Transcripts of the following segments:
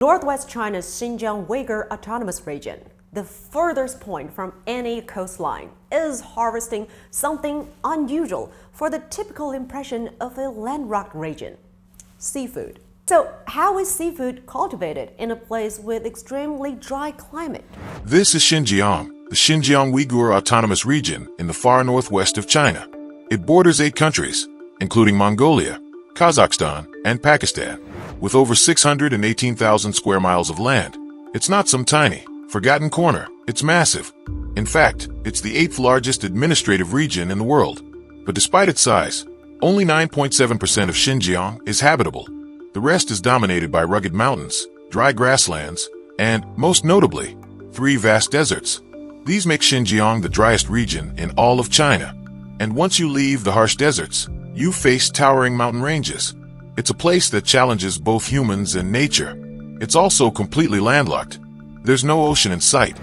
Northwest China's Xinjiang Uyghur Autonomous Region, the furthest point from any coastline, is harvesting something unusual for the typical impression of a landlocked region: seafood. So, how is seafood cultivated in a place with extremely dry climate? This is Xinjiang, the Xinjiang Uyghur Autonomous Region in the far northwest of China. It borders 8 countries, including Mongolia, Kazakhstan, and Pakistan, with over 618,000 square miles of land. It's not some tiny, forgotten corner. It's massive. In fact, it's the 8th largest administrative region in the world. But despite its size, only 9.7% of Xinjiang is habitable. The rest is dominated by rugged mountains, dry grasslands, and, most notably, 3 vast deserts. These make Xinjiang the driest region in all of China. And once you leave the harsh deserts, you face towering mountain ranges. It's a place that challenges both humans and nature. It's also completely landlocked. There's no ocean in sight.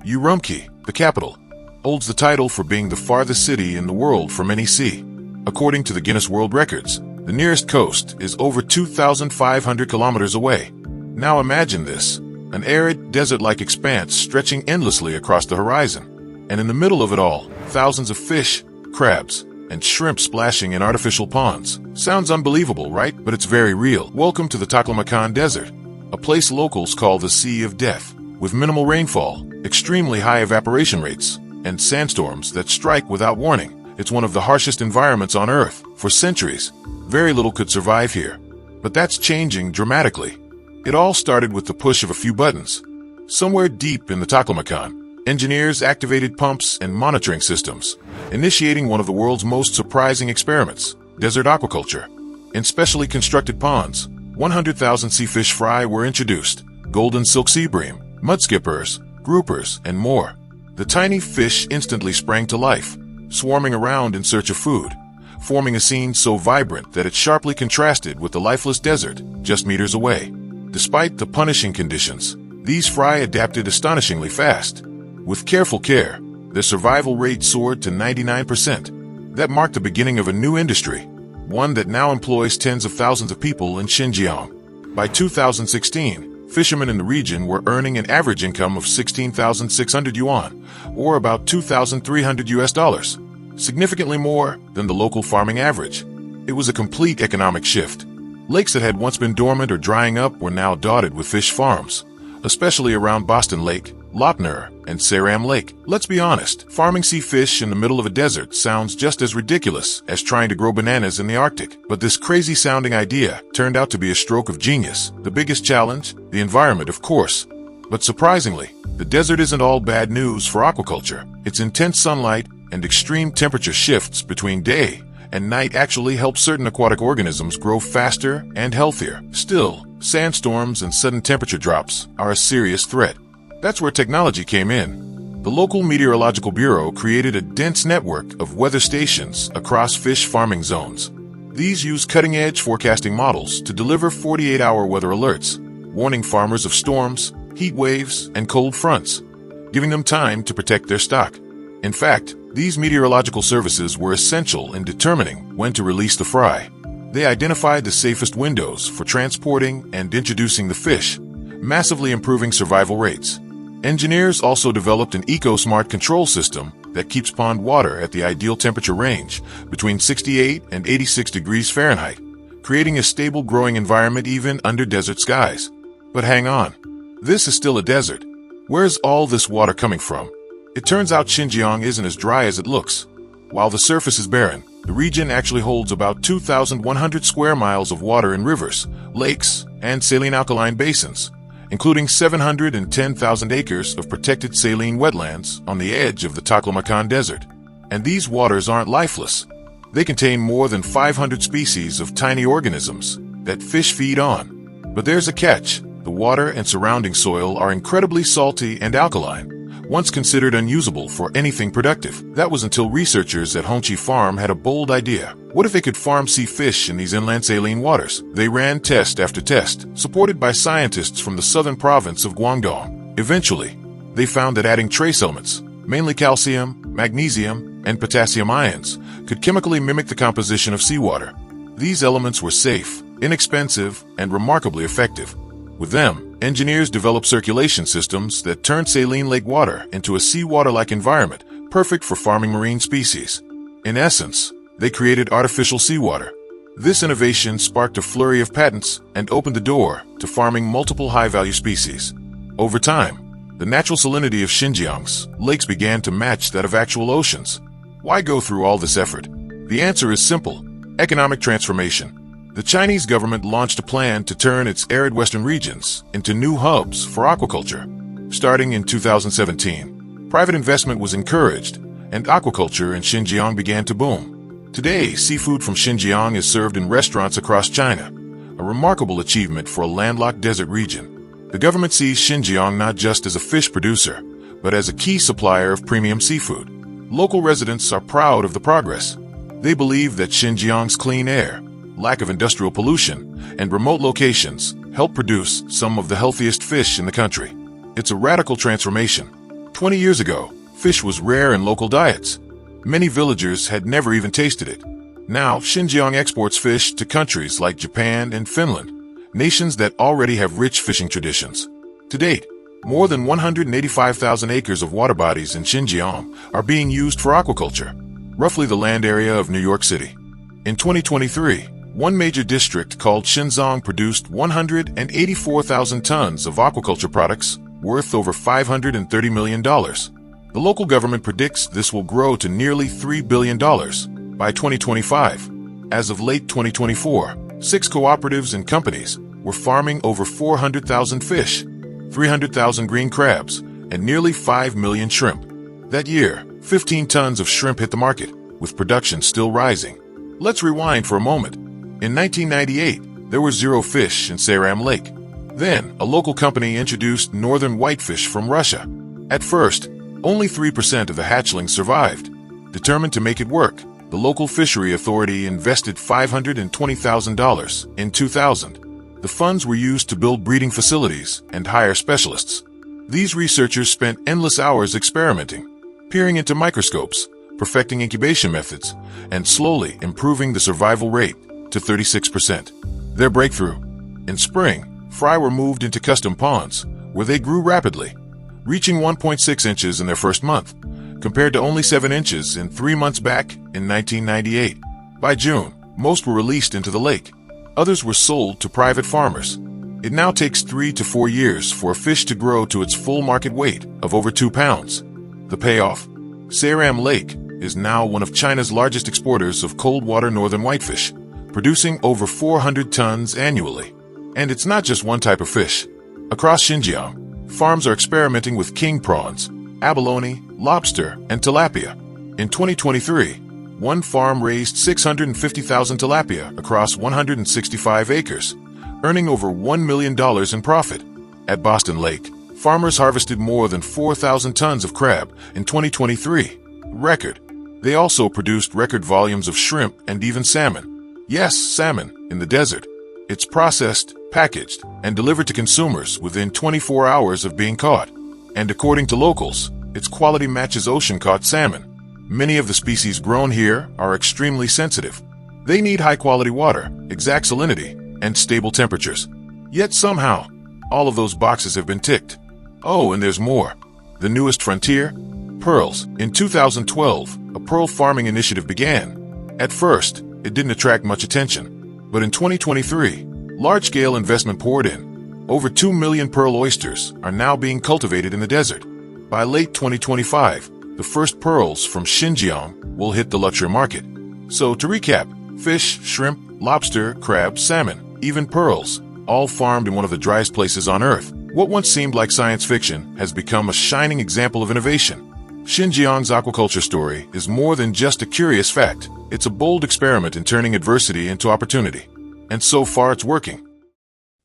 Urumqi, the capital, holds the title for being the farthest city in the world from any sea. According to the Guinness World Records, the nearest coast is over 2,500 kilometers away. Now imagine this, an arid, desert-like expanse stretching endlessly across the horizon. And in the middle of it all, thousands of fish, crabs, and shrimp splashing in artificial ponds. Sounds unbelievable, right? But it's very real. Welcome to the Taklamakan Desert, a place locals call the Sea of Death, with minimal rainfall, extremely high evaporation rates, and sandstorms that strike without warning. It's one of the harshest environments on Earth. For centuries, very little could survive here. But that's changing dramatically. It all started with the push of a few buttons. Somewhere deep in the Taklamakan, engineers activated pumps and monitoring systems, initiating one of the world's most surprising experiments: desert aquaculture. In specially constructed ponds, 100,000 sea fish fry were introduced: golden silk sea bream, mudskippers, groupers, and more. The tiny fish instantly sprang to life, swarming around in search of food, forming a scene so vibrant that it sharply contrasted with the lifeless desert just meters away. Despite the punishing conditions, these fry adapted astonishingly fast. With careful care, their survival rate soared to 99%. That marked the beginning of a new industry, one that now employs tens of thousands of people in Xinjiang. By 2016, fishermen in the region were earning an average income of 16,600 yuan, or about $2,300, significantly more than the local farming average. It was a complete economic shift. Lakes that had once been dormant or drying up were now dotted with fish farms, especially around Boston Lake, Lopner, and Seram Lake. Let's be honest, farming sea fish in the middle of a desert sounds just as ridiculous as trying to grow bananas in the Arctic. But this crazy-sounding idea turned out to be a stroke of genius. The biggest challenge? The environment, of course. But surprisingly, the desert isn't all bad news for aquaculture. Its intense sunlight and extreme temperature shifts between day and night actually help certain aquatic organisms grow faster and healthier. Still, sandstorms and sudden temperature drops are a serious threat. That's where technology came in. The local meteorological bureau created a dense network of weather stations across fish farming zones. These use cutting-edge forecasting models to deliver 48-hour weather alerts, warning farmers of storms, heat waves, and cold fronts, giving them time to protect their stock. In fact, these meteorological services were essential in determining when to release the fry. They identified the safest windows for transporting and introducing the fish, massively improving survival rates. Engineers also developed an eco-smart control system that keeps pond water at the ideal temperature range, between 68 and 86 degrees Fahrenheit, creating a stable growing environment even under desert skies. But hang on, this is still a desert. Where's all this water coming from? It turns out Xinjiang isn't as dry as it looks. While the surface is barren, the region actually holds about 2,100 square miles of water in rivers, lakes, and saline alkaline basins, including 710,000 acres of protected saline wetlands on the edge of the Taklamakan Desert. And these waters aren't lifeless. They contain more than 500 species of tiny organisms that fish feed on. But there's a catch. The water and surrounding soil are incredibly salty and alkaline, once considered unusable for anything productive. That was until researchers at Hongqi Farm had a bold idea. What if they could farm sea fish in these inland saline waters? They ran test after test, supported by scientists from the southern province of Guangdong. Eventually, they found that adding trace elements, mainly calcium, magnesium, and potassium ions, could chemically mimic the composition of seawater. These elements were safe, inexpensive, and remarkably effective. With them, Engineers developed circulation systems that turned saline lake water into a seawater-like environment, perfect for farming marine species. In essence, they created artificial seawater. This innovation sparked a flurry of patents and opened the door to farming multiple high-value species. Over time, the natural salinity of Xinjiang's lakes began to match that of actual oceans. Why go through all this effort? The answer is simple: economic transformation. The Chinese government launched a plan to turn its arid western regions into new hubs for aquaculture. Starting in 2017, private investment was encouraged, and aquaculture in Xinjiang began to boom. Today, seafood from Xinjiang is served in restaurants across China, a remarkable achievement for a landlocked desert region. The government sees Xinjiang not just as a fish producer, but as a key supplier of premium seafood. Local residents are proud of the progress. They believe that Xinjiang's clean air, lack of industrial pollution, and remote locations help produce some of the healthiest fish in the country. It's a radical transformation. 20 years ago, fish was rare in local diets. Many villagers had never even tasted it. Now, Xinjiang exports fish to countries like Japan and Finland, nations that already have rich fishing traditions. To date, more than 185,000 acres of water bodies in Xinjiang are being used for aquaculture, roughly the land area of New York City. In 2023, one major district called Xinzhong produced 184,000 tons of aquaculture products worth over $530 million. The local government predicts this will grow to nearly $3 billion by 2025. As of late 2024, 6 cooperatives and companies were farming over 400,000 fish, 300,000 green crabs, and nearly 5 million shrimp. That year, 15 tons of shrimp hit the market, with production still rising. Let's rewind for a moment. In 1998, there were 0 fish in Seram Lake. Then, a local company introduced northern whitefish from Russia. At first, only 3% of the hatchlings survived. Determined to make it work, the local fishery authority invested $520,000 in 2000. The funds were used to build breeding facilities and hire specialists. These researchers spent endless hours experimenting, peering into microscopes, perfecting incubation methods, and slowly improving the survival rate to 36%. Their breakthrough: in spring, fry were moved into custom ponds, where they grew rapidly, reaching 1.6 inches in their first month, compared to only 7 inches in 3 months back in 1998. By June, most were released into the lake. Others were sold to private farmers. It now takes 3 to 4 years for a fish to grow to its full market weight of over 2 pounds. The payoff: Seram Lake is now one of China's largest exporters of cold water northern whitefish, producing over 400 tons annually. And it's not just one type of fish. Across Xinjiang, farms are experimenting with king prawns, abalone, lobster, and tilapia. In 2023, one farm raised 650,000 tilapia across 165 acres, earning over $1 million in profit. At Boston Lake, farmers harvested more than 4,000 tons of crab in 2023. Record. They also produced record volumes of shrimp and even salmon. Yes, salmon, in the desert. It's processed, packaged, and delivered to consumers within 24 hours of being caught. And according to locals, its quality matches ocean-caught salmon. Many of the species grown here are extremely sensitive. They need high-quality water, exact salinity, and stable temperatures. Yet somehow, all of those boxes have been ticked. Oh, and there's more. The newest frontier? Pearls. In 2012, a pearl farming initiative began. At first, it didn't attract much attention. But in 2023, large-scale investment poured in. Over 2 million pearl oysters are now being cultivated in the desert. By late 2025, the first pearls from Xinjiang will hit the luxury market. So to recap, fish, shrimp, lobster, crab, salmon, even pearls, all farmed in one of the driest places on Earth. What once seemed like science fiction has become a shining example of innovation. Xinjiang's aquaculture story is more than just a curious fact. It's a bold experiment in turning adversity into opportunity. And so far it's working.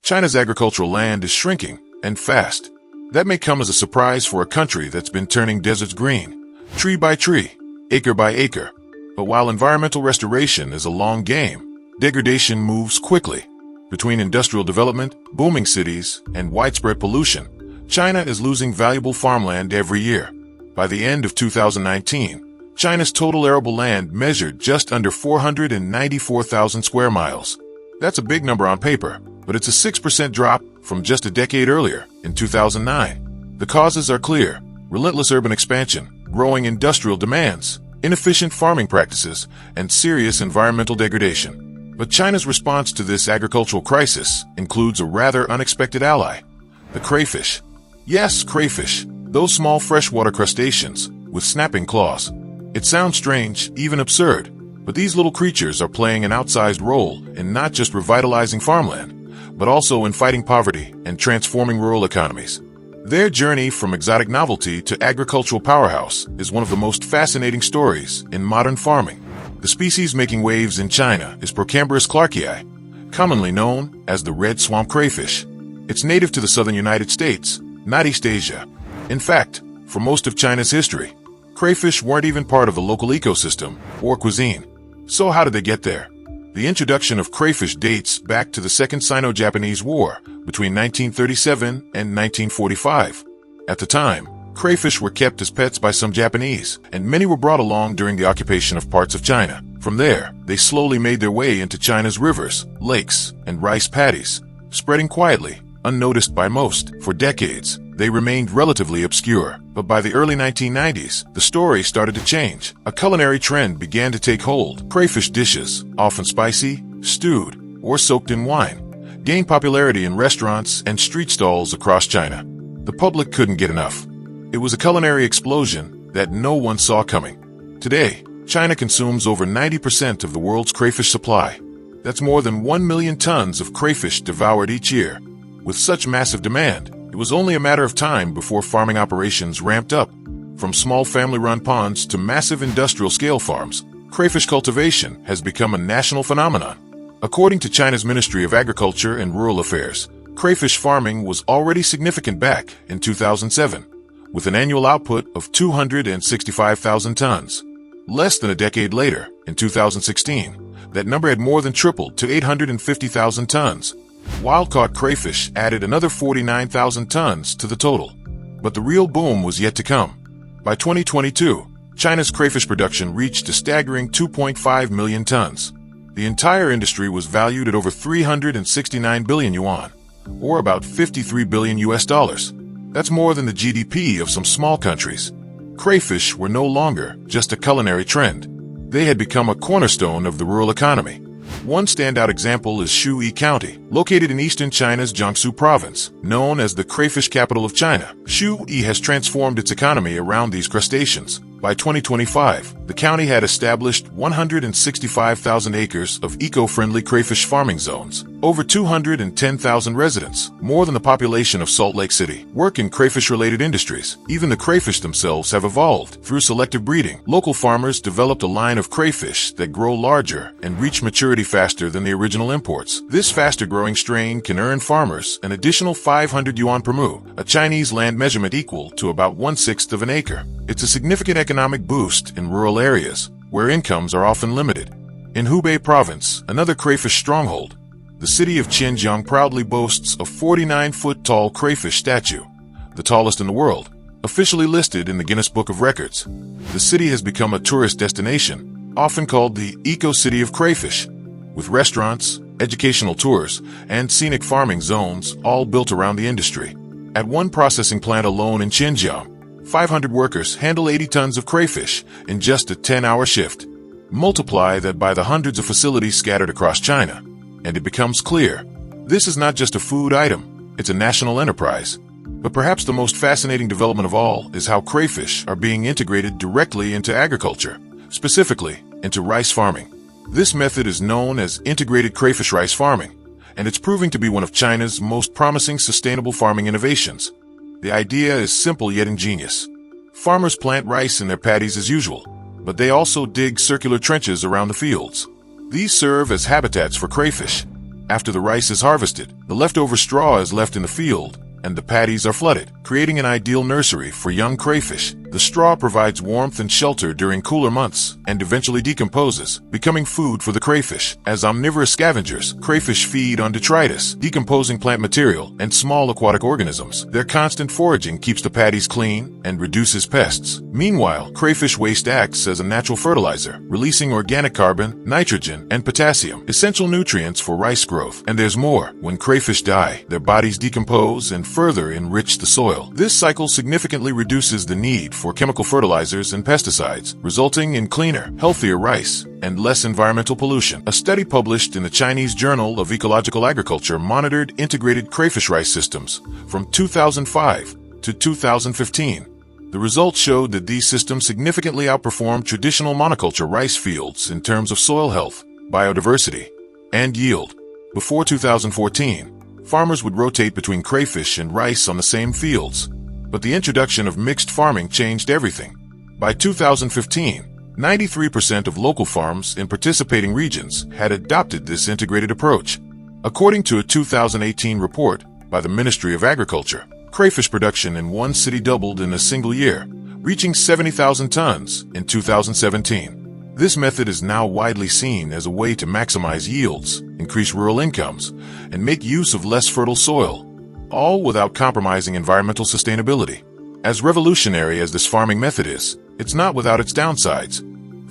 China's agricultural land is shrinking, and fast. That may come as a surprise for a country that's been turning deserts green, tree by tree, acre by acre. But while environmental restoration is a long game, degradation moves quickly. Between industrial development, booming cities, and widespread pollution, China is losing valuable farmland every year. By the end of 2019, China's total arable land measured just under 494,000 square miles. That's a big number on paper, but it's a 6% drop from just a decade earlier, in 2009. The causes are clear: relentless urban expansion, growing industrial demands, inefficient farming practices, and serious environmental degradation. But China's response to this agricultural crisis includes a rather unexpected ally: the crayfish. Yes, crayfish, those small freshwater crustaceans with snapping claws. It sounds strange, even absurd, but these little creatures are playing an outsized role in not just revitalizing farmland, but also in fighting poverty and transforming rural economies. Their journey from exotic novelty to agricultural powerhouse is one of the most fascinating stories in modern farming. The species making waves in China is Procambarus clarkii, commonly known as the red swamp crayfish. It's native to the southern United States, not East Asia. In fact, for most of China's history, crayfish weren't even part of the local ecosystem or cuisine. So how did they get there? The introduction of crayfish dates back to the Second Sino-Japanese War between 1937 and 1945. At the time, crayfish were kept as pets by some Japanese, and many were brought along during the occupation of parts of China. From there, they slowly made their way into China's rivers, lakes, and rice paddies, spreading quietly, unnoticed by most. For decades, they remained relatively obscure, but by the early 1990s, the story started to change. A culinary trend began to take hold. Crayfish dishes, often spicy, stewed, or soaked in wine, gained popularity in restaurants and street stalls across China. The public couldn't get enough. It was a culinary explosion that no one saw coming. Today, China consumes over 90% of the world's crayfish supply. That's more than 1 million tons of crayfish devoured each year. With such massive demand, it was only a matter of time before farming operations ramped up. From small family-run ponds to massive industrial-scale farms, crayfish cultivation has become a national phenomenon. According to China's Ministry of Agriculture and Rural Affairs, crayfish farming was already significant back in 2007, with an annual output of 265,000 tons. Less than a decade later, in 2016, that number had more than tripled to 850,000 tons. Wild-caught crayfish added another 49,000 tons to the total. But the real boom was yet to come. By 2022, China's crayfish production reached a staggering 2.5 million tons. The entire industry was valued at over 369 billion yuan, or about 53 billion US dollars. That's more than the GDP of some small countries. Crayfish were no longer just a culinary trend. They had become a cornerstone of the rural economy. One standout example is Shui County, located in eastern China's Jiangsu province. Known as the crayfish capital of China, Shui has transformed its economy around these crustaceans. By 2025, the county had established 165,000 acres of eco-friendly crayfish farming zones. Over 210,000 residents, more than the population of Salt Lake City, work in crayfish-related industries. Even the crayfish themselves have evolved. Through selective breeding, local farmers developed a line of crayfish that grow larger and reach maturity faster than the original imports. This faster-growing strain can earn farmers an additional 500 yuan per mu, a Chinese land measurement equal to about 1/6 of an acre. It's a significant economic boost in rural areas, where incomes are often limited. In Hubei province, another crayfish stronghold, the city of Xinjiang proudly boasts a 49-foot-tall crayfish statue, the tallest in the world, officially listed in the Guinness Book of Records. The city has become a tourist destination, often called the Eco-City of Crayfish, with restaurants, educational tours, and scenic farming zones all built around the industry. At one processing plant alone in Xinjiang, 500 workers handle 80 tons of crayfish in just a 10-hour shift. Multiply that by the hundreds of facilities scattered across China, and it becomes clear, this is not just a food item, it's a national enterprise. But perhaps the most fascinating development of all is how crayfish are being integrated directly into agriculture, specifically into rice farming. This method is known as integrated crayfish rice farming, and it's proving to be one of China's most promising sustainable farming innovations. The idea is simple yet ingenious. Farmers plant rice in their paddies as usual, but they also dig circular trenches around the fields. These serve as habitats for crayfish. After the rice is harvested, the leftover straw is left in the field, and the paddies are flooded, creating an ideal nursery for young crayfish. The straw provides warmth and shelter during cooler months and eventually decomposes, becoming food for the crayfish. As omnivorous scavengers, crayfish feed on detritus, decomposing plant material, and small aquatic organisms. Their constant foraging keeps the paddies clean and reduces pests. Meanwhile, crayfish waste acts as a natural fertilizer, releasing organic carbon, nitrogen, and potassium, essential nutrients for rice growth. And there's more. When crayfish die, their bodies decompose and further enrich the soil. This cycle significantly reduces the need for chemical fertilizers and pesticides, resulting in cleaner, healthier rice and less environmental pollution. A study published in the Chinese Journal of Ecological Agriculture monitored integrated crayfish rice systems from 2005 to 2015. The results showed that these systems significantly outperformed traditional monoculture rice fields in terms of soil health, biodiversity, and yield. Before 2014, farmers would rotate between crayfish and rice on the same fields, but the introduction of mixed farming changed everything. By 2015, 93% of local farms in participating regions had adopted this integrated approach. According to a 2018 report by the Ministry of Agriculture, crayfish production in one city doubled in a single year, reaching 70,000 tons in 2017. This method is now widely seen as a way to maximize yields, increase rural incomes, and make use of less fertile soil, all without compromising environmental sustainability. As revolutionary as this farming method is, it's not without its downsides.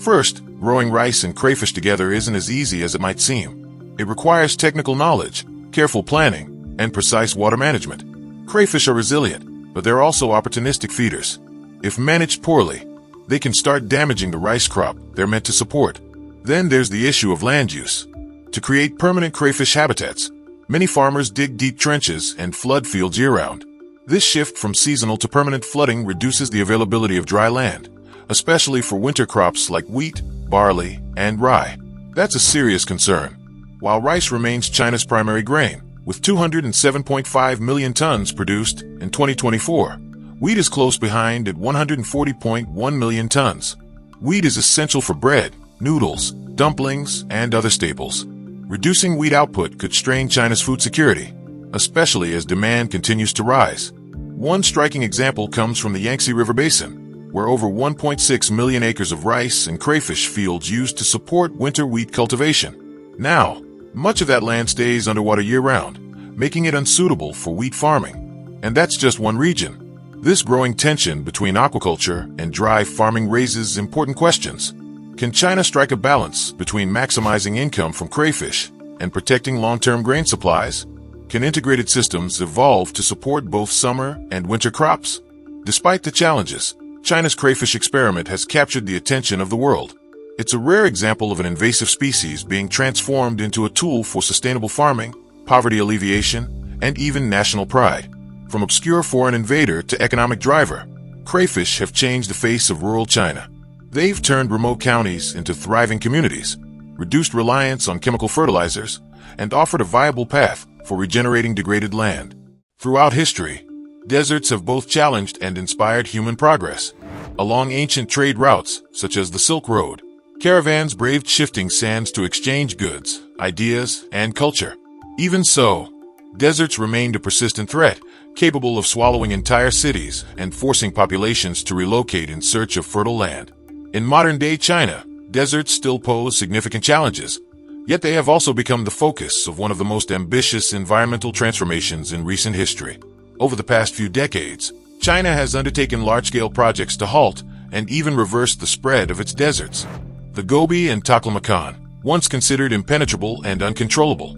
First, growing rice and crayfish together isn't as easy as it might seem. It requires technical knowledge, careful planning, and precise water management. Crayfish are resilient, but they're also opportunistic feeders. If managed poorly, they can start damaging the rice crop they're meant to support. Then there's the issue of land use. To create permanent crayfish habitats, many farmers dig deep trenches and flood fields year-round. This shift from seasonal to permanent flooding reduces the availability of dry land, especially for winter crops like wheat, barley, and rye. That's a serious concern. While rice remains China's primary grain, with 207.5 million tons produced in 2024, wheat is close behind at 140.1 million tons. Wheat is essential for bread, noodles, dumplings, and other staples. Reducing wheat output could strain China's food security, especially as demand continues to rise. One striking example comes from the Yangtze River Basin, where over 1.6 million acres of rice and crayfish fields used to support winter wheat cultivation. Now, much of that land stays underwater year-round, making it unsuitable for wheat farming. And that's just one region. This growing tension between aquaculture and dry farming raises important questions. Can China strike a balance between maximizing income from crayfish and protecting long-term grain supplies? Can integrated systems evolve to support both summer and winter crops? Despite the challenges, China's crayfish experiment has captured the attention of the world. It's a rare example of an invasive species being transformed into a tool for sustainable farming, poverty alleviation, and even national pride. From obscure foreign invader to economic driver, crayfish have changed the face of rural China. They've turned remote counties into thriving communities, reduced reliance on chemical fertilizers, and offered a viable path for regenerating degraded land. Throughout history, deserts have both challenged and inspired human progress. Along ancient trade routes, such as the Silk Road, caravans braved shifting sands to exchange goods, ideas, and culture. Even so, deserts remained a persistent threat, capable of swallowing entire cities and forcing populations to relocate in search of fertile land. In modern-day China, deserts still pose significant challenges, yet they have also become the focus of one of the most ambitious environmental transformations in recent history. Over the past few decades, China has undertaken large-scale projects to halt and even reverse the spread of its deserts. The Gobi and Taklamakan, once considered impenetrable and uncontrollable,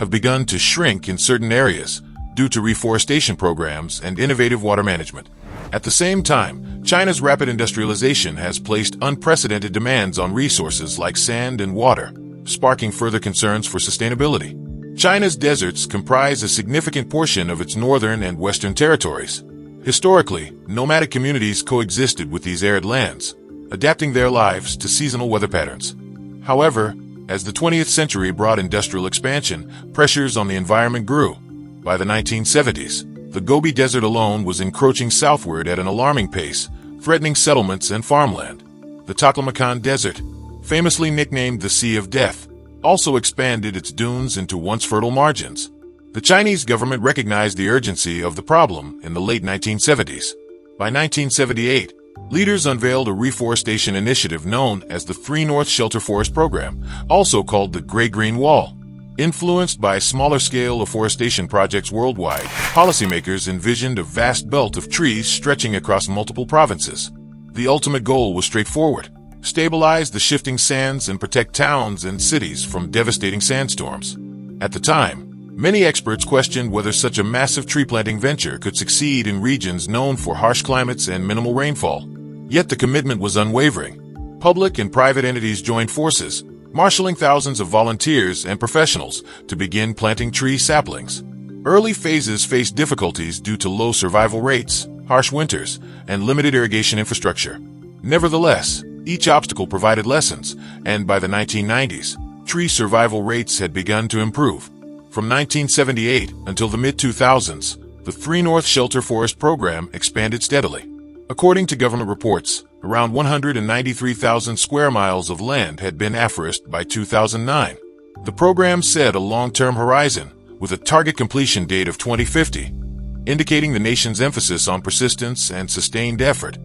have begun to shrink in certain areas due to reforestation programs and innovative water management. At the same time, China's rapid industrialization has placed unprecedented demands on resources like sand and water, sparking further concerns for sustainability. China's deserts comprise a significant portion of its northern and western territories. Historically, nomadic communities coexisted with these arid lands, adapting their lives to seasonal weather patterns. However, as the 20th century brought industrial expansion, pressures on the environment grew. By the 1970s, the Gobi Desert alone was encroaching southward at an alarming pace, threatening settlements and farmland. The Taklamakan Desert, famously nicknamed the Sea of Death, also expanded its dunes into once fertile margins. The Chinese government recognized the urgency of the problem in the late 1970s. By 1978, Leaders unveiled a reforestation initiative known as the Three North Shelter Forest Program, also called the Great Green Wall. Influenced by smaller-scale afforestation projects worldwide, policymakers envisioned a vast belt of trees stretching across multiple provinces. The ultimate goal was straightforward: stabilize the shifting sands and protect towns and cities from devastating sandstorms. At the time, many experts questioned whether such a massive tree-planting venture could succeed in regions known for harsh climates and minimal rainfall. Yet the commitment was unwavering. Public and private entities joined forces, marshaling thousands of volunteers and professionals to begin planting tree saplings. Early phases faced difficulties due to low survival rates, harsh winters, and limited irrigation infrastructure. Nevertheless, each obstacle provided lessons, and by the 1990s, tree survival rates had begun to improve. From 1978 until the mid-2000s, the Three North Shelter Forest Program expanded steadily. According to government reports, around 193,000 square miles of land had been afforested by 2009. The program set a long-term horizon, with a target completion date of 2050, indicating the nation's emphasis on persistence and sustained effort.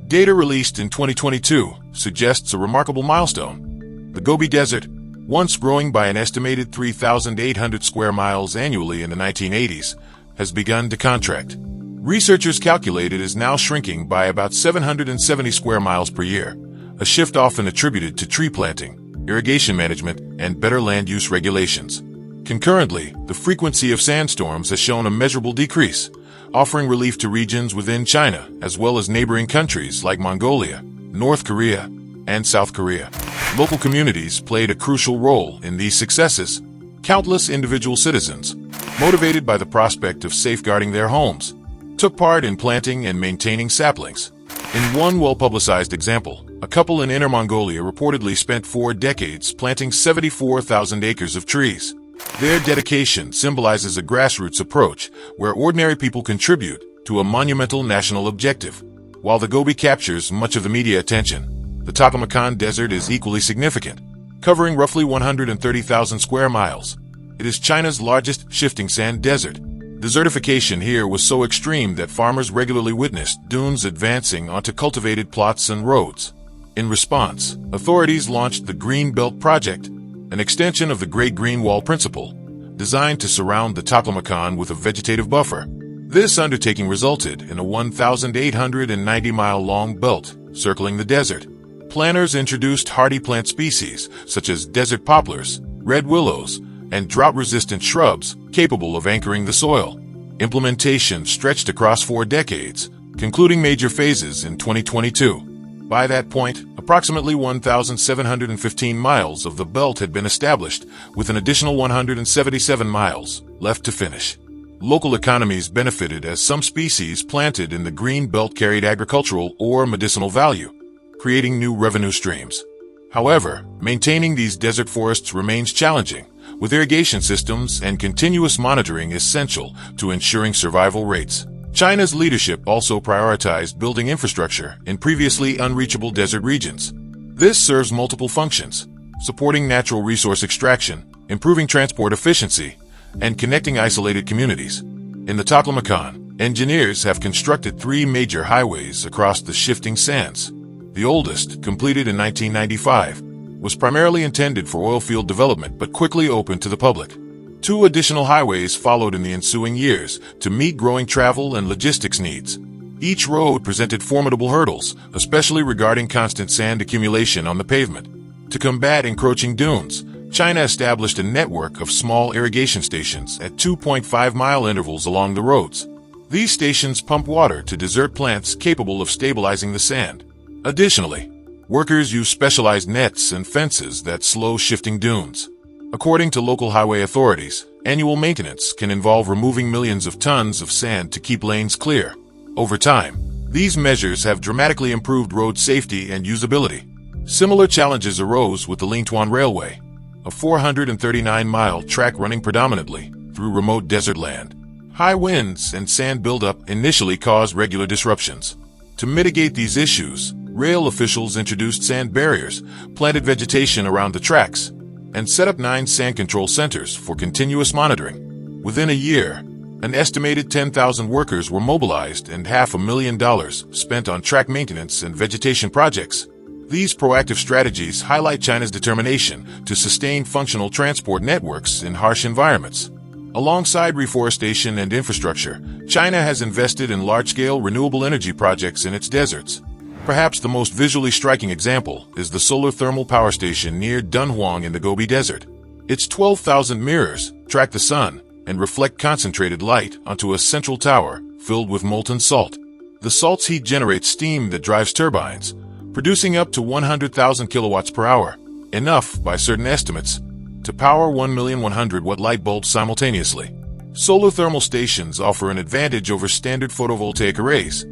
Data released in 2022 suggests a remarkable milestone. The Gobi Desert, once growing by an estimated 3,800 square miles annually in the 1980s, has begun to contract. Researchers calculate it is now shrinking by about 770 square miles per year, a shift often attributed to tree planting, irrigation management, and better land use regulations. Concurrently, the frequency of sandstorms has shown a measurable decrease, offering relief to regions within China as well as neighboring countries like Mongolia, North Korea, and South Korea. Local communities played a crucial role in these successes. Countless individual citizens, motivated by the prospect of safeguarding their homes, took part in planting and maintaining saplings. In one well-publicized example, a couple in Inner Mongolia reportedly spent 4 decades planting 74,000 acres of trees. Their dedication symbolizes a grassroots approach where ordinary people contribute to a monumental national objective. While the Gobi captures much of the media attention, the Taklamakan Desert is equally significant, covering roughly 130,000 square miles. It is China's largest shifting sand desert. Desertification here was so extreme that farmers regularly witnessed dunes advancing onto cultivated plots and roads. In response, authorities launched the Green Belt Project, an extension of the Great Green Wall principle, designed to surround the Taklamakan with a vegetative buffer. This undertaking resulted in a 1,890-mile-long belt circling the desert. Planners introduced hardy plant species such as desert poplars, red willows, and drought-resistant shrubs capable of anchoring the soil. Implementation stretched across 4 decades, concluding major phases in 2022. By that point, approximately 1,715 miles of the belt had been established, with an additional 177 miles left to finish. Local economies benefited as some species planted in the green belt carried agricultural or medicinal value, creating new revenue streams. However, maintaining these desert forests remains challenging, with irrigation systems and continuous monitoring essential to ensuring survival rates. China's leadership also prioritized building infrastructure in previously unreachable desert regions. This serves multiple functions, supporting natural resource extraction, improving transport efficiency, and connecting isolated communities. In the Taklamakan, engineers have constructed 3 major highways across the shifting sands. The oldest, completed in 1995, was primarily intended for oil field development but quickly opened to the public. 2 additional highways followed in the ensuing years to meet growing travel and logistics needs. Each road presented formidable hurdles, especially regarding constant sand accumulation on the pavement. To combat encroaching dunes, China established a network of small irrigation stations at 2.5-mile intervals along the roads. These stations pump water to desert plants capable of stabilizing the sand. Additionally, workers use specialized nets and fences that slow shifting dunes. According to local highway authorities, annual maintenance can involve removing millions of tons of sand to keep lanes clear. Over time, these measures have dramatically improved road safety and usability. Similar challenges arose with the Lingtuan Railway, a 439-mile track running predominantly through remote desert land. High winds and sand buildup initially caused regular disruptions. To mitigate these issues, rail officials introduced sand barriers, planted vegetation around the tracks, and set up 9 sand control centers for continuous monitoring. Within a year, An estimated 10,000 workers were mobilized and $500,000 spent on track maintenance and vegetation projects. These proactive strategies highlight China's determination to sustain functional transport networks in harsh environments. Alongside reforestation and infrastructure, China has invested in large-scale renewable energy projects in its deserts. Perhaps the most visually striking example is the solar thermal power station near Dunhuang in the Gobi Desert. Its 12,000 mirrors track the sun and reflect concentrated light onto a central tower filled with molten salt. The salt's heat generates steam that drives turbines, producing up to 100,000 kilowatts per hour, enough, by certain estimates, to power 1,100,000-watt light bulbs simultaneously. Solar thermal stations offer an advantage over standard photovoltaic arrays.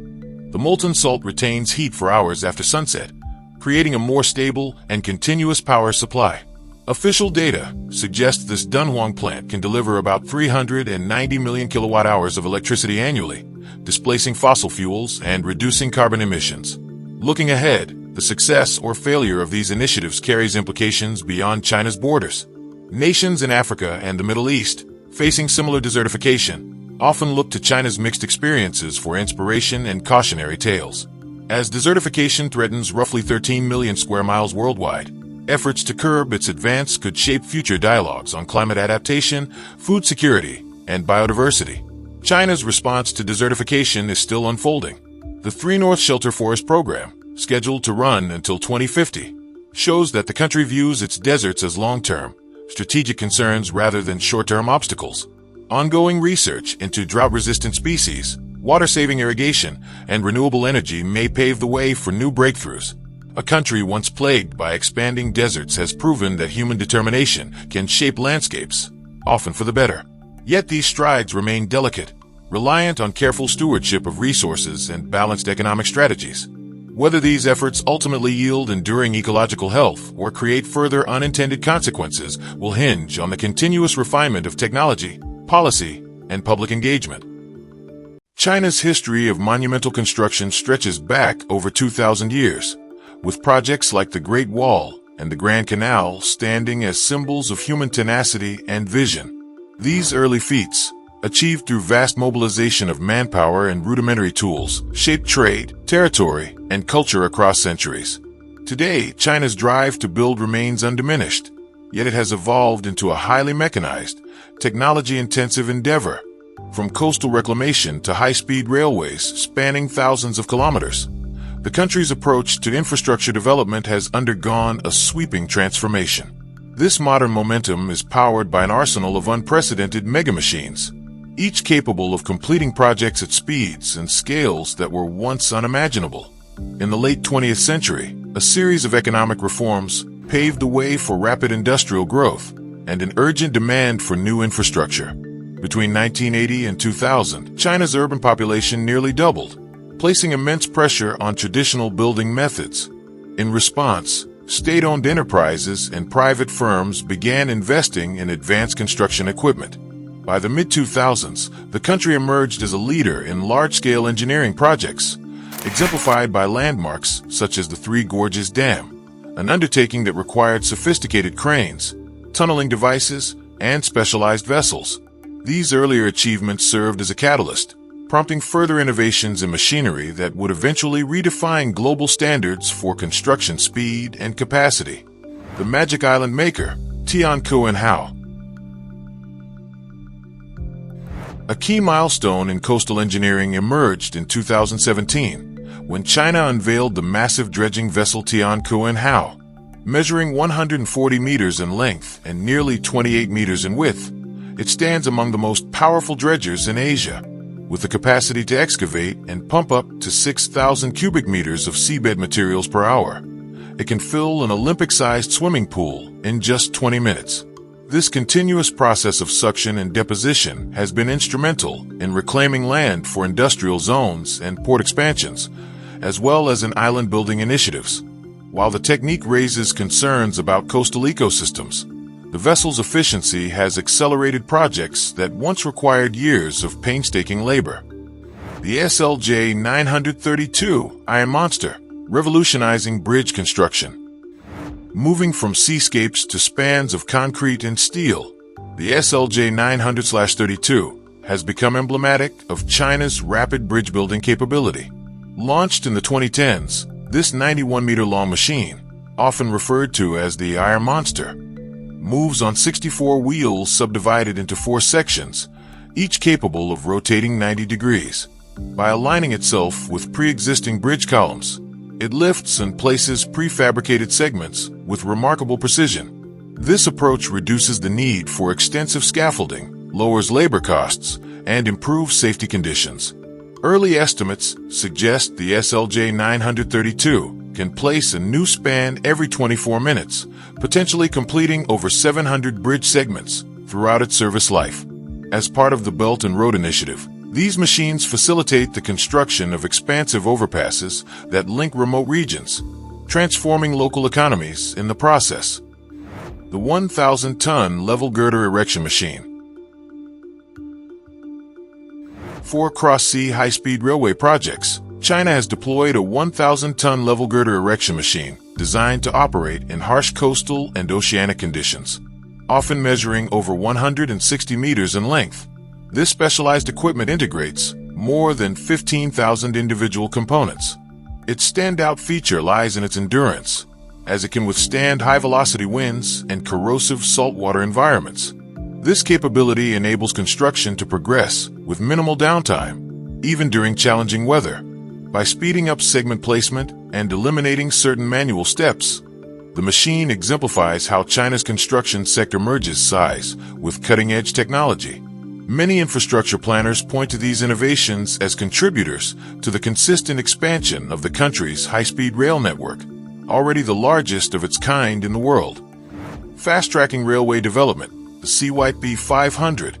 The molten salt retains heat for hours after sunset, creating a more stable and continuous power supply. Official data suggests this Dunhuang plant can deliver about 390 million kilowatt-hours of electricity annually, displacing fossil fuels and reducing carbon emissions. Looking ahead, the success or failure of these initiatives carries implications beyond China's borders. Nations in Africa and the Middle East, facing similar desertification, often look to China's mixed experiences for inspiration and cautionary tales. As desertification threatens roughly 13 million square miles worldwide, efforts to curb its advance could shape future dialogues on climate adaptation, food security, and biodiversity. China's response to desertification is still unfolding. The 3 North Shelter Forest Program, scheduled to run until 2050, shows that the country views its deserts as long-term, strategic concerns rather than short-term obstacles. Ongoing research into drought-resistant species, water-saving irrigation, and renewable energy may pave the way for new breakthroughs. A country once plagued by expanding deserts has proven that human determination can shape landscapes, often for the better. Yet these strides remain delicate, reliant on careful stewardship of resources and balanced economic strategies. Whether these efforts ultimately yield enduring ecological health or create further unintended consequences will hinge on the continuous refinement of technology, policy, and public engagement. China's history of monumental construction stretches back over 2,000 years, with projects like the Great Wall and the Grand Canal standing as symbols of human tenacity and vision. These early feats, achieved through vast mobilization of manpower and rudimentary tools, shaped trade, territory, and culture across centuries. Today, China's drive to build remains undiminished, yet it has evolved into a highly mechanized, technology-intensive endeavor. From coastal reclamation to high-speed railways spanning thousands of kilometers, the country's approach to infrastructure development has undergone a sweeping transformation. This modern momentum is powered by an arsenal of unprecedented megamachines, each capable of completing projects at speeds and scales that were once unimaginable. In the late 20th century, a series of economic reforms paved the way for rapid industrial growth and an urgent demand for new infrastructure. Between 1980 and 2000, China's urban population nearly doubled, placing immense pressure on traditional building methods. In response, state-owned enterprises and private firms began investing in advanced construction equipment. By the mid-2000s, the country emerged as a leader in large-scale engineering projects, exemplified by landmarks such as the Three Gorges Dam, an undertaking that required sophisticated cranes, tunneling devices, and specialized vessels. These earlier achievements served as a catalyst, prompting further innovations in machinery that would eventually redefine global standards for construction speed and capacity. The Magic Island maker, Tianquan. A key milestone in coastal engineering emerged in 2017, when China unveiled the massive dredging vessel Tianquan. Measuring 140 meters in length and nearly 28 meters in width, it stands among the most powerful dredgers in Asia, with the capacity to excavate and pump up to 6,000 cubic meters of seabed materials per hour. It can fill an Olympic-sized swimming pool in just 20 minutes. This continuous process of suction and deposition has been instrumental in reclaiming land for industrial zones and port expansions, as well as in island-building initiatives. While the technique raises concerns about coastal ecosystems, the vessel's efficiency has accelerated projects that once required years of painstaking labor. The SLJ 932 Iron Monster, revolutionizing bridge construction. Moving from seascapes to spans of concrete and steel, the SLJ 900/32 has become emblematic of China's rapid bridge building capability. Launched in the 2010s, this 91-meter-long machine, often referred to as the Iron Monster, moves on 64 wheels subdivided into 4 sections, each capable of rotating 90 degrees. By aligning itself with pre-existing bridge columns, it lifts and places prefabricated segments with remarkable precision. This approach reduces the need for extensive scaffolding, lowers labor costs, and improves safety conditions. Early estimates suggest the SLJ 932 can place a new span every 24 minutes, potentially completing over 700 bridge segments throughout its service life. As part of the Belt and Road Initiative, these machines facilitate the construction of expansive overpasses that link remote regions, transforming local economies in the process. The 1,000-ton level girder erection machine. For cross-sea high-speed railway projects, China has deployed a 1,000-ton level girder erection machine designed to operate in harsh coastal and oceanic conditions, often measuring over 160 meters in length. This specialized equipment integrates more than 15,000 individual components. Its standout feature lies in its endurance, as it can withstand high-velocity winds and corrosive saltwater environments. This capability enables construction to progress with minimal downtime, even during challenging weather. By speeding up segment placement and eliminating certain manual steps, the machine exemplifies how China's construction sector merges size with cutting-edge technology. Many infrastructure planners point to these innovations as contributors to the consistent expansion of the country's high-speed rail network, already the largest of its kind in the world. Fast-tracking railway development, the CYP 500.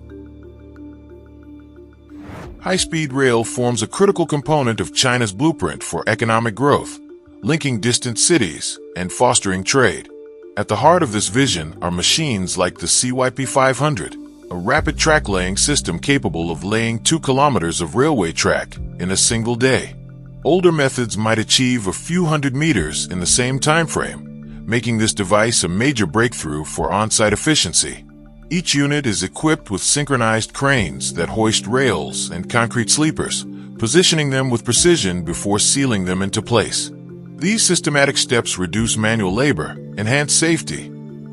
High-speed rail forms a critical component of China's blueprint for economic growth, linking distant cities and fostering trade. At the heart of this vision are machines like the CYP 500, a rapid track-laying system capable of laying 2 kilometers of railway track in a single day. Older methods might achieve a few hundred meters in the same time frame, making this device a major breakthrough for on-site efficiency. Each unit is equipped with synchronized cranes that hoist rails and concrete sleepers, positioning them with precision before sealing them into place. These systematic steps reduce manual labor, enhance safety,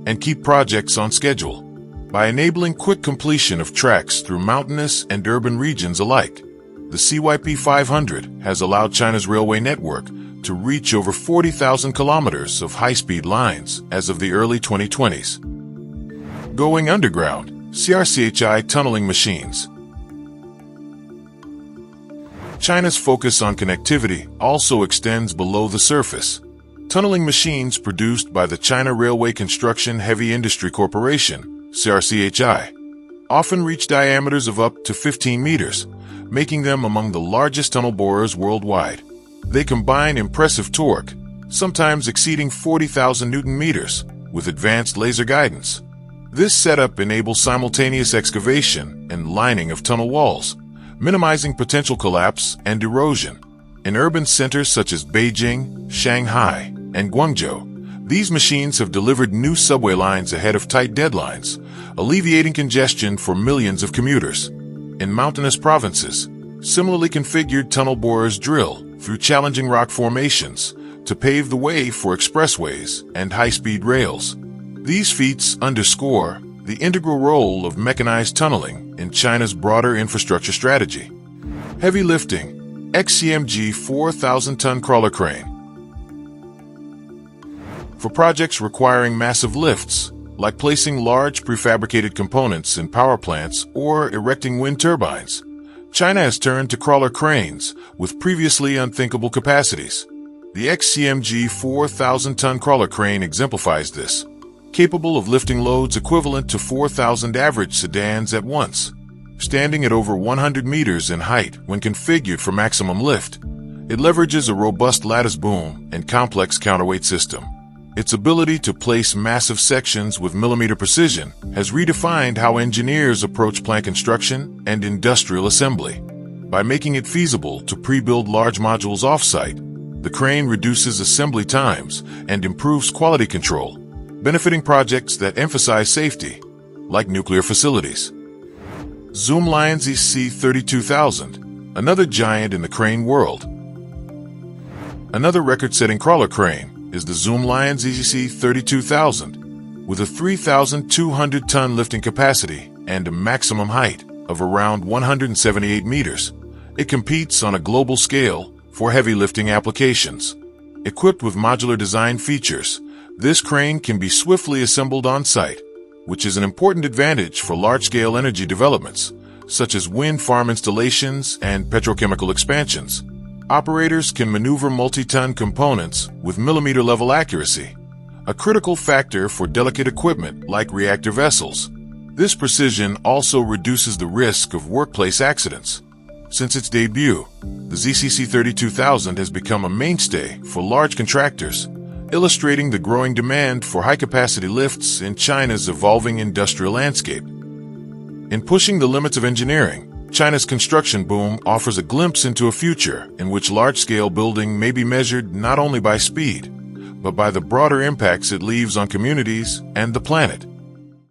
and keep projects on schedule. By enabling quick completion of tracks through mountainous and urban regions alike, the CYP 500 has allowed China's railway network to reach over 40,000 kilometers of high-speed lines as of the early 2020s. Going underground, CRCHI tunneling machines. China's focus on connectivity also extends below the surface. Tunneling machines produced by the China Railway Construction Heavy Industry Corporation, CRCHI, often reach diameters of up to 15 meters, making them among the largest tunnel borers worldwide. They combine impressive torque, sometimes exceeding 40,000 Newton meters, with advanced laser guidance. This setup enables simultaneous excavation and lining of tunnel walls, minimizing potential collapse and erosion. In urban centers such as Beijing, Shanghai, and Guangzhou, these machines have delivered new subway lines ahead of tight deadlines, alleviating congestion for millions of commuters. In mountainous provinces, similarly configured tunnel borers drill through challenging rock formations to pave the way for expressways and high-speed rails. These feats underscore the integral role of mechanized tunneling in China's broader infrastructure strategy. Heavy lifting, XCMG 4,000-ton crawler crane. For projects requiring massive lifts, like placing large prefabricated components in power plants or erecting wind turbines, China has turned to crawler cranes with previously unthinkable capacities. The XCMG 4,000-ton crawler crane exemplifies this, capable of lifting loads equivalent to 4,000 average sedans at once. Standing at over 100 meters in height when configured for maximum lift, it leverages a robust lattice boom and complex counterweight system. Its ability to place massive sections with millimeter precision has redefined how engineers approach plant construction and industrial assembly. By making it feasible to pre-build large modules off-site, the crane reduces assembly times and improves quality control, benefiting projects that emphasize safety, like nuclear facilities. Zoomlion ZC32000, another giant in the crane world. Another record-setting crawler crane is the Zoomlion ZC32000, with a 3,200-ton lifting capacity and a maximum height of around 178 meters. It competes on a global scale for heavy lifting applications. Equipped with modular design features, this crane can be swiftly assembled on site, which is an important advantage for large-scale energy developments, such as wind farm installations and petrochemical expansions. Operators can maneuver multi-ton components with millimeter-level accuracy, a critical factor for delicate equipment like reactor vessels. This precision also reduces the risk of workplace accidents. Since its debut, the ZCC32000 has become a mainstay for large contractors, illustrating the growing demand for high-capacity lifts in China's evolving industrial landscape. In pushing the limits of engineering, China's construction boom offers a glimpse into a future in which large-scale building may be measured not only by speed, but by the broader impacts it leaves on communities and the planet.